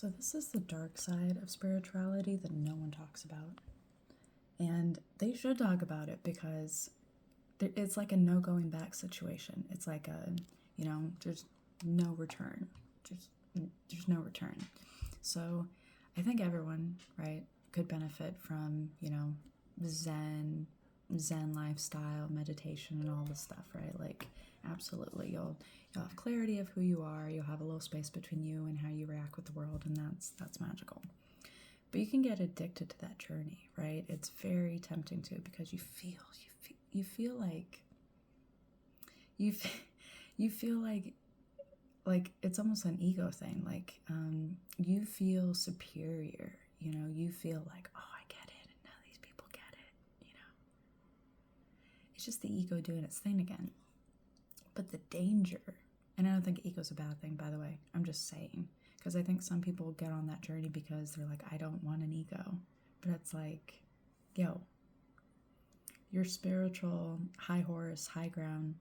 So this is the dark side of spirituality that no one talks about. And they should talk about it because it's like a no going back situation. It's like there's no return. There's no return. So I think everyone, right, could benefit from, Zen lifestyle, meditation and all this stuff, right? Like absolutely. You'll have clarity of who you are, you'll have a little space between you and how you react with the world, and that's magical. But you can get addicted to that journey, right? It's very tempting to, because you feel like you feel like it's almost an ego thing. Like you feel superior, you feel like, oh, I get it, and none of these people get it. It's just the ego doing its thing again. But the danger, and I don't think ego's a bad thing, by the way, I'm just saying, because I think some people get on that journey because they're like, I don't want an ego. But it's like, yo, your spiritual high horse, high ground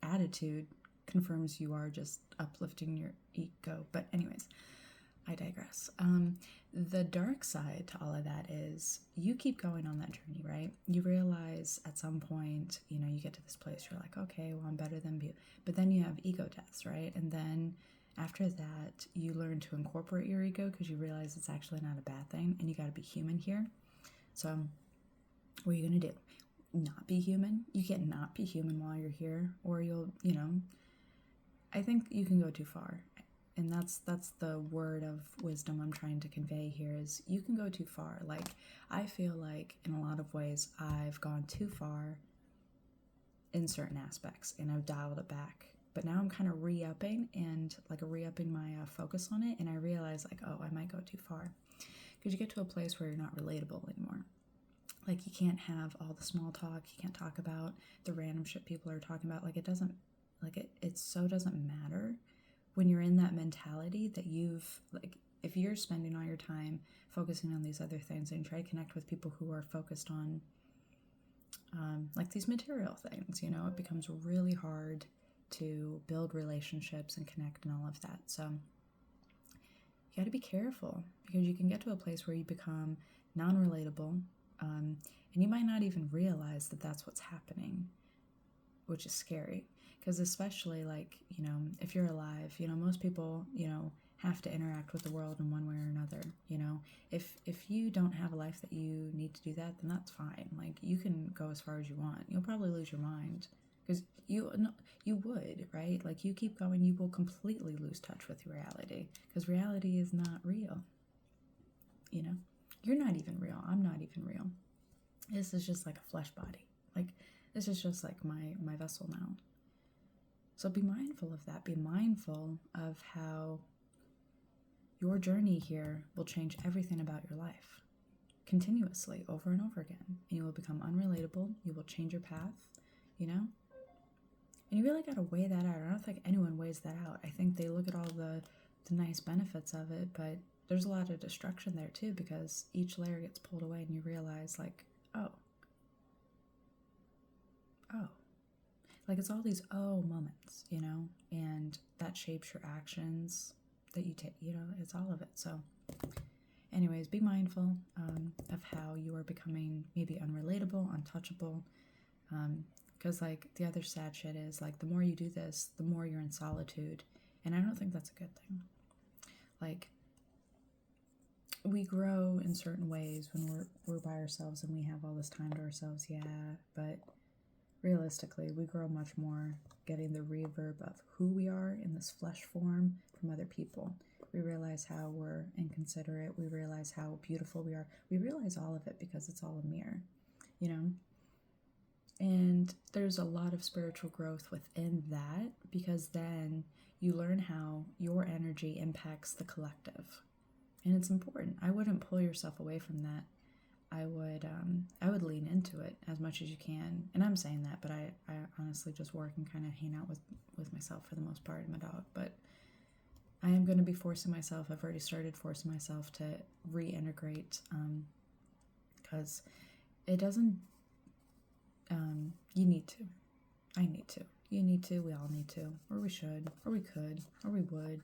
attitude confirms you are just uplifting your ego. But anyways, I digress. The dark side to all of that is you keep going on that journey, right? You realize at some point, you get to this place, you're like, okay, well, I'm better than you. But then you have ego deaths, right? And then after that, you learn to incorporate your ego because you realize it's actually not a bad thing, and you got to be human here. So what are you going to do? Not be human? You can't not be human while you're here, or you'll, I think you can go too far. And that's the word of wisdom I'm trying to convey here, is you can go too far. Like, I feel like in a lot of ways I've gone too far in certain aspects and I've dialed it back. But now I'm kind of re-upping my focus on it, and I realize like, oh, I might go too far. Because you get to a place where you're not relatable anymore. Like, you can't have all the small talk, you can't talk about the random shit people are talking about. Like, it so doesn't matter when you're in that mentality that if you're spending all your time focusing on these other things and try to connect with people who are focused on like these material things, it becomes really hard to build relationships and connect and all of that. So you got to be careful, because you can get to a place where you become non-relatable, and you might not even realize that that's what's happening, which is scary. Because especially like, if you're alive, most people, have to interact with the world in one way or another. If you don't have a life that you need to do that, then that's fine. Like, you can go as far as you want. You'll probably lose your mind, because you would, right? Like, you keep going, you will completely lose touch with reality, because reality is not real. You're not even real. I'm not even real. This is just like a flesh body. Like, this is just like my vessel now. So be mindful of that. Be mindful of how your journey here will change everything about your life continuously, over and over again. And you will become unrelatable. You will change your path, And you really got to weigh that out. I don't think anyone weighs that out. I think they look at all the nice benefits of it, but there's a lot of destruction there too, because each layer gets pulled away and you realize like, oh. Like, it's all these moments, and that shapes your actions that you take, it's all of it. So anyways, be mindful of how you are becoming maybe unrelatable, untouchable, because like the other sad shit is like, the more you do this, the more you're in solitude, and I don't think that's a good thing. Like, we grow in certain ways when we're by ourselves and we have all this time to ourselves, but realistically, we grow much more getting the reverb of who we are in this flesh form from other people. We realize how we're inconsiderate. We realize how beautiful we are. We realize all of it because it's all a mirror, And there's a lot of spiritual growth within that, because then you learn how your energy impacts the collective. And it's important. I wouldn't pull yourself away from that. I would lean into it as much as you can. And I'm saying that, but I honestly just work and kind of hang out with myself for the most part, and my dog. But I am going to be forcing myself. I've already started forcing myself to reintegrate, because it doesn't, you need to. I need to. You need to. We all need to. Or we should. Or we could. Or we would.